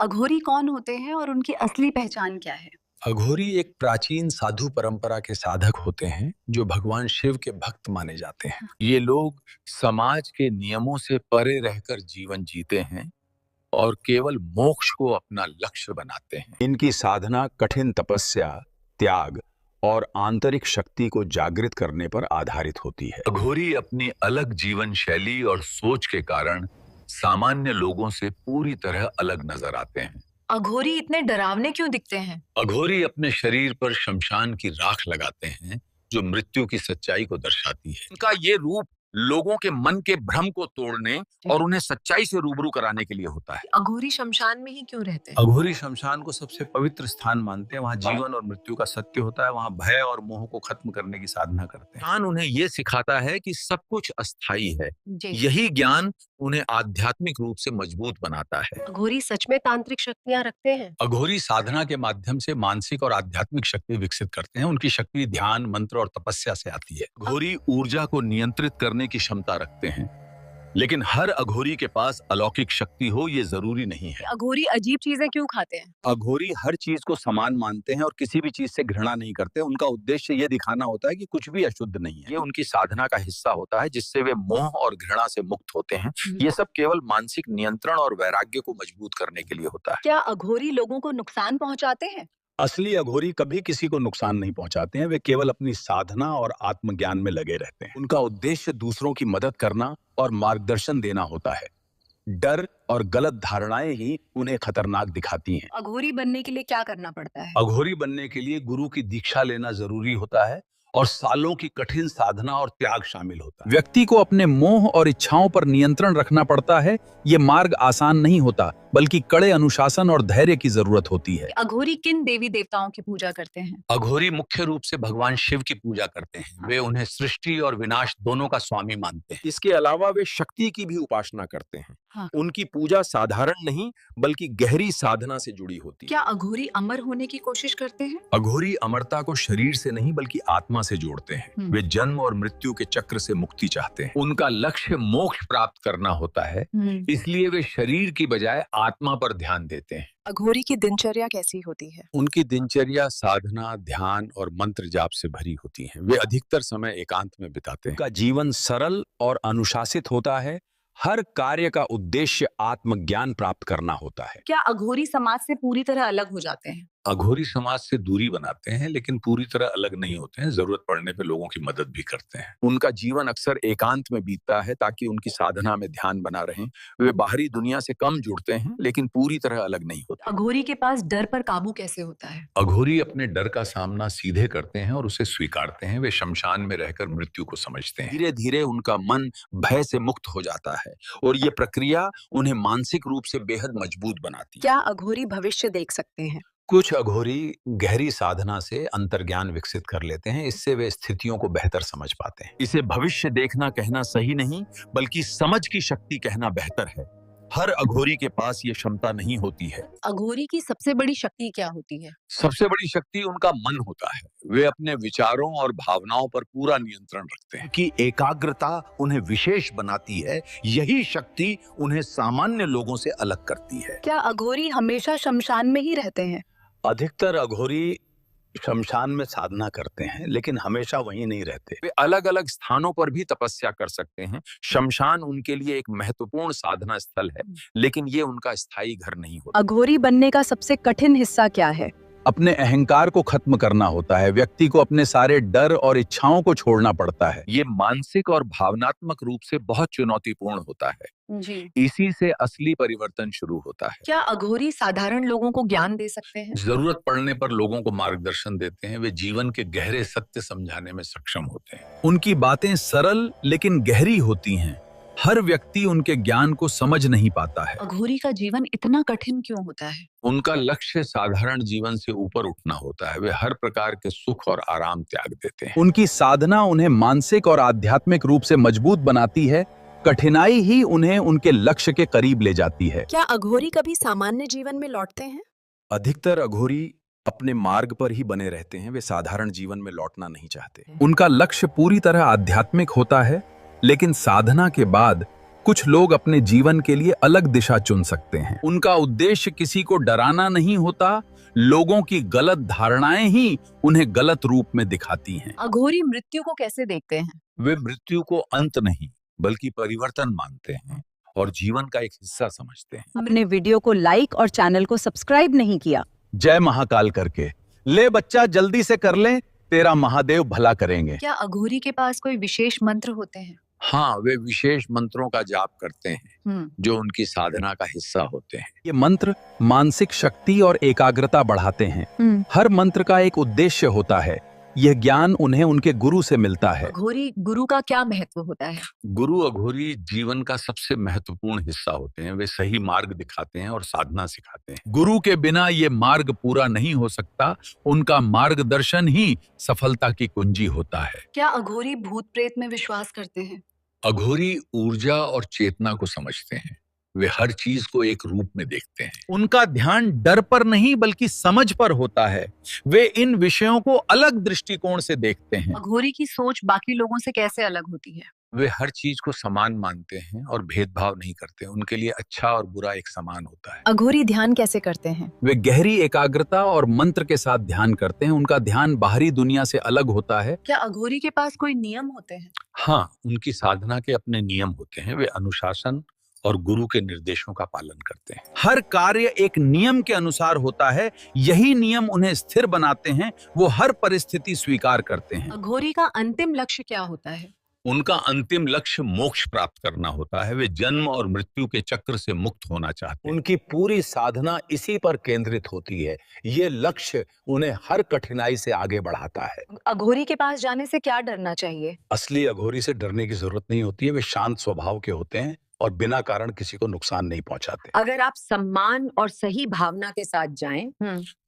अघोरी कौन होते हैं और उनकी असली पहचान क्या है? अघोरी एक प्राचीन साधु परंपरा के साधक होते हैं जो भगवान शिव के भक्त माने जाते हैं। ये लोग समाज के नियमों से परे रहकर जीवन जीते हैं और केवल मोक्ष को अपना लक्ष्य बनाते हैं। इनकी साधना कठिन तपस्या, त्याग और आंतरिक शक्ति को जागृत करने पर आधारित होती है। अघोरी अपनी अलग जीवन शैली और सोच के कारण सामान्य लोगों से पूरी तरह अलग नजर आते हैं। अघोरी इतने डरावने क्यों दिखते हैं? अघोरी अपने शरीर पर शमशान की राख लगाते हैं जो मृत्यु की सच्चाई को दर्शाती है। उनका ये रूप लोगों के मन के भ्रम को तोड़ने और उन्हें सच्चाई से रूबरू कराने के लिए होता है। अघोरी शमशान में ही क्यों रहते हैं? अघोरी शमशान को सबसे पवित्र स्थान मानते हैं। वहाँ जीवन और मृत्यु का सत्य होता है। वहाँ भय और मोह को खत्म करने की साधना करते हैं। ज्ञान उन्हें ये सिखाता है कि सब कुछ अस्थायी है। जी। यही ज्ञान उन्हें आध्यात्मिक रूप से मजबूत बनाता है। अघोरी सच में तांत्रिक शक्तियाँ रखते हैं? अघोरी साधना के माध्यम से मानसिक और आध्यात्मिक शक्ति विकसित करते हैं। उनकी शक्ति ध्यान, मंत्र और तपस्या से आती है। अघोरी ऊर्जा को नियंत्रित करने की क्षमता रखते हैं, लेकिन हर अघोरी के पास अलौकिक शक्ति हो ये जरूरी नहीं है। अघोरी अजीब चीजें क्यों खाते हैं? अघोरी हर चीज को समान मानते हैं और किसी भी चीज से घृणा नहीं करते। उनका उद्देश्य ये दिखाना होता है कि कुछ भी अशुद्ध नहीं है। ये उनकी साधना का हिस्सा होता है जिससे वे मोह और घृणा से मुक्त होते हैं। ये सब केवल मानसिक नियंत्रण और वैराग्य को मजबूत करने के लिए होता है। क्या अघोरी लोगों को नुकसान पहुंचाते हैं? असली अघोरी कभी किसी को नुकसान नहीं पहुंचाते हैं। वे केवल अपनी साधना और आत्मज्ञान में लगे रहते हैं। उनका उद्देश्य दूसरों की मदद करना और मार्गदर्शन देना होता है। डर और गलत धारणाएं ही उन्हें खतरनाक दिखाती हैं। अघोरी बनने के लिए क्या करना पड़ता है? अघोरी बनने के लिए गुरु की दीक्षा लेना जरूरी होता है और सालों की कठिन साधना और त्याग शामिल होता है। व्यक्ति को अपने मोह और इच्छाओं पर नियंत्रण रखना पड़ता है। ये मार्ग आसान नहीं होता, बल्कि कड़े अनुशासन और धैर्य की जरूरत होती है। अघोरी किन देवी देवताओं की पूजा करते हैं? अघोरी मुख्य रूप से भगवान शिव की पूजा करते हैं। वे उन्हें सृष्टि और विनाश दोनों का स्वामी मानते हैं। इसके अलावा वे शक्ति की भी उपासना करते हैं। हाँ। उनकी पूजा साधारण नहीं बल्कि गहरी साधना से जुड़ी होती है। क्या अघोरी अमर होने की कोशिश करते हैं? अघोरी अमरता को शरीर से नहीं बल्कि आत्मा से जोड़ते हैं। वे जन्म और मृत्यु के चक्र से मुक्ति चाहते हैं। उनका लक्ष्य मोक्ष प्राप्त करना होता है, इसलिए वे शरीर की बजाय आत्मा पर ध्यान देते हैं। अघोरी की दिनचर्या कैसी होती है? उनकी दिनचर्या साधना, ध्यान और मंत्र जाप से भरी होती है। वे अधिकतर समय एकांत में बिताते हैं। उनका जीवन सरल और अनुशासित होता है। हर कार्य का उद्देश्य आत्मज्ञान प्राप्त करना होता है। क्या अघोरी समाज से पूरी तरह अलग हो जाते हैं? अघोरी समाज से दूरी बनाते हैं, लेकिन पूरी तरह अलग नहीं होते हैं। जरूरत पड़ने पे लोगों की मदद भी करते हैं। उनका जीवन अक्सर एकांत में बीतता है ताकि उनकी साधना में ध्यान बना रहे। वे बाहरी दुनिया से कम जुड़ते हैं, लेकिन पूरी तरह अलग नहीं होते। अघोरी के पास डर पर काबू कैसे होता है? अघोरी अपने डर का सामना सीधे करते हैं और उसे स्वीकारते हैं। वे शमशान में रहकर मृत्यु को समझते हैं। धीरे धीरे उनका मन भय से मुक्त हो जाता है और ये प्रक्रिया उन्हें मानसिक रूप से बेहद मजबूत बनाती है। क्या अघोरी भविष्य देख सकते हैं? कुछ अघोरी गहरी साधना से अंतर्ज्ञान विकसित कर लेते हैं। इससे वे स्थितियों को बेहतर समझ पाते हैं। इसे भविष्य देखना कहना सही नहीं, बल्कि समझ की शक्ति कहना बेहतर है। हर अघोरी के पास ये क्षमता नहीं होती है। अघोरी की सबसे बड़ी शक्ति क्या होती है? सबसे बड़ी शक्ति उनका मन होता है। वे अपने विचारों और भावनाओं पर पूरा नियंत्रण रखते हैं। कि एकाग्रता उन्हें विशेष बनाती है। यही शक्ति उन्हें सामान्य लोगों से अलग करती है। क्या अघोरी हमेशा शमशान में ही रहते हैं? अधिकतर अघोरी शमशान में साधना करते हैं, लेकिन हमेशा वहीं नहीं रहते। वे अलग अलग स्थानों पर भी तपस्या कर सकते हैं। शमशान उनके लिए एक महत्वपूर्ण साधना स्थल है, लेकिन ये उनका स्थायी घर नहीं होता। अघोरी बनने का सबसे कठिन हिस्सा क्या है? अपने अहंकार को खत्म करना होता है। व्यक्ति को अपने सारे डर और इच्छाओं को छोड़ना पड़ता है। ये मानसिक और भावनात्मक रूप से बहुत चुनौतीपूर्ण होता है। जी। इसी से असली परिवर्तन शुरू होता है। क्या अघोरी साधारण लोगों को ज्ञान दे सकते हैं? जरूरत पड़ने पर लोगों को मार्गदर्शन देते हैं। वे जीवन के गहरे सत्य समझाने में सक्षम होते हैं। उनकी बातें सरल लेकिन गहरी होती हैं। हर व्यक्ति उनके ज्ञान को समझ नहीं पाता है। अघोरी का जीवन इतना कठिन क्यों होता है? उनका लक्ष्य साधारण जीवन से ऊपर उठना होता है। वे हर प्रकार के सुख और आराम त्याग देते हैं। उनकी साधना उन्हें मानसिक और आध्यात्मिक रूप से मजबूत बनाती है। कठिनाई ही उन्हें उनके लक्ष्य के करीब ले जाती है। क्या अघोरी कभी सामान्य जीवन में लौटते हैं? अधिकतर अघोरी अपने मार्ग पर ही बने रहते हैं। वे साधारण जीवन में लौटना नहीं चाहते। उनका लक्ष्य पूरी तरह आध्यात्मिक होता है, लेकिन साधना के बाद कुछ लोग अपने जीवन के लिए अलग दिशा चुन सकते हैं। उनका उद्देश्य किसी को डराना नहीं होता, लोगों की गलत धारणाएं ही उन्हें गलत रूप में दिखाती हैं। अघोरी मृत्यु को कैसे देखते हैं? वे मृत्यु को अंत नहीं बल्कि परिवर्तन मानते हैं और जीवन का एक हिस्सा समझते हैं। हमने वीडियो को लाइक और चैनल को सब्सक्राइब नहीं किया। जय महाकाल करके ले बच्चा जल्दी से कर ले, तेरा महादेव भला करेंगे। क्या अघोरी के पास कोई विशेष मंत्र होते हैं? हाँ, वे विशेष मंत्रों का जाप करते हैं हम्म, जो उनकी साधना का हिस्सा होते हैं। ये मंत्र मानसिक शक्ति और एकाग्रता बढ़ाते हैं। हर मंत्र का एक उद्देश्य होता है। यह ज्ञान उन्हें उनके गुरु से मिलता है। अघोरी गुरु का क्या महत्व होता है? गुरु अघोरी जीवन का सबसे महत्वपूर्ण हिस्सा होते हैं। वे सही मार्ग दिखाते हैं और साधना सिखाते हैं। गुरु के बिना ये मार्ग पूरा नहीं हो सकता। उनका मार्गदर्शन ही सफलता की कुंजी होता है। क्या अघोरी भूत प्रेत में विश्वास करते हैं? अघोरी ऊर्जा और चेतना को समझते हैं। वे हर चीज को एक रूप में देखते हैं। उनका ध्यान डर पर नहीं बल्कि समझ पर होता है। वे इन विषयों को अलग दृष्टिकोण से देखते हैं। अघोरी की सोच बाकी लोगों से कैसे अलग होती है? वे हर चीज को समान मानते हैं और भेदभाव नहीं करते। उनके लिए अच्छा और बुरा एक समान होता है। अघोरी ध्यान कैसे करते हैं? वे गहरी एकाग्रता और मंत्र के साथ ध्यान करते हैं। उनका ध्यान बाहरी दुनिया से अलग होता है। क्या अघोरी के पास कोई नियम होते हैं? हाँ, उनकी साधना के अपने नियम होते हैं। वे अनुशासन और गुरु के निर्देशों का पालन करते हैं। हर कार्य एक नियम के अनुसार होता है। यही नियम उन्हें स्थिर बनाते हैं। वो हर परिस्थिति स्वीकार करते हैं। अघोरी का अंतिम लक्ष्य क्या होता है? उनका अंतिम लक्ष्य मोक्ष प्राप्त करना होता है। वे जन्म और मृत्यु के चक्र से मुक्त होना चाहते हैं। उनकी पूरी साधना इसी पर केंद्रित होती है। ये लक्ष्य उन्हें हर कठिनाई से आगे बढ़ाता है। अघोरी के पास जाने से क्या डरना चाहिए? असली अघोरी से डरने की जरूरत नहीं होती है। वे शांत स्वभाव के होते हैं और बिना कारण किसी को नुकसान नहीं पहुंचाते। अगर आप सम्मान और सही भावना के साथ जाएं,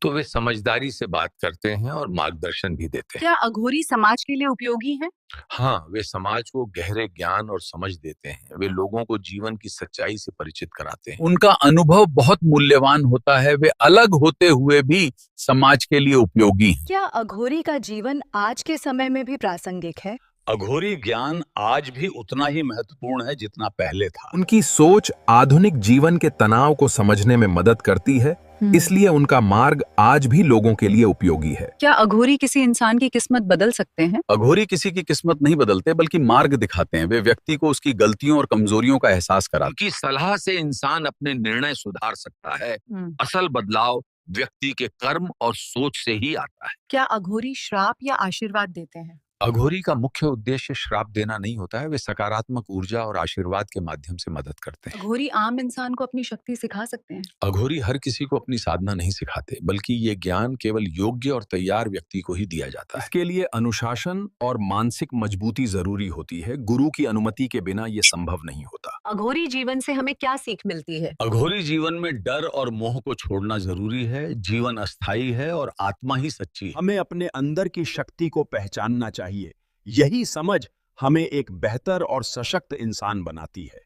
तो वे समझदारी से बात करते हैं और मार्गदर्शन भी देते हैं। क्या अघोरी समाज के लिए उपयोगी हैं? हाँ, वे समाज को गहरे ज्ञान और समझ देते हैं। वे लोगों को जीवन की सच्चाई से परिचित कराते हैं। उनका अनुभव बहुत मूल्यवान होता है। वे अलग होते हुए भी समाज के लिए उपयोगी हैं। क्या अघोरी का जीवन आज के समय में भी प्रासंगिक है? अघोरी ज्ञान आज भी उतना ही महत्वपूर्ण है जितना पहले था। उनकी सोच आधुनिक जीवन के तनाव को समझने में मदद करती है। इसलिए उनका मार्ग आज भी लोगों के लिए उपयोगी है। क्या अघोरी किसी इंसान की किस्मत बदल सकते हैं? अघोरी किसी की किस्मत नहीं बदलते बल्कि मार्ग दिखाते हैं। वे व्यक्ति को उसकी गलतियों और कमजोरियों का एहसास कराते उनकी सलाह से इंसान अपने निर्णय सुधार सकता है। असल बदलाव व्यक्ति के कर्म और सोच से ही आता है। क्या अघोरी श्राप या आशीर्वाद देते हैं? अघोरी का मुख्य उद्देश्य श्राप देना नहीं होता है। वे सकारात्मक ऊर्जा और आशीर्वाद के माध्यम से मदद करते हैं। अघोरी आम इंसान को अपनी शक्ति सिखा सकते हैं? अघोरी हर किसी को अपनी साधना नहीं सिखाते, बल्कि ये ज्ञान केवल योग्य और तैयार व्यक्ति को ही दिया जाता है। इसके लिए अनुशासन और मानसिक मजबूती जरूरी होती है। गुरु की अनुमति के बिना ये संभव नहीं होता। अघोरी जीवन से हमें क्या सीख मिलती है? अघोरी जीवन में डर और मोह को छोड़ना जरूरी है। जीवन अस्थायी है और आत्मा ही सच्ची है। हमें अपने अंदर की शक्ति को पहचानना चाहिए। यही समझ हमें एक बेहतर और सशक्त इंसान बनाती है।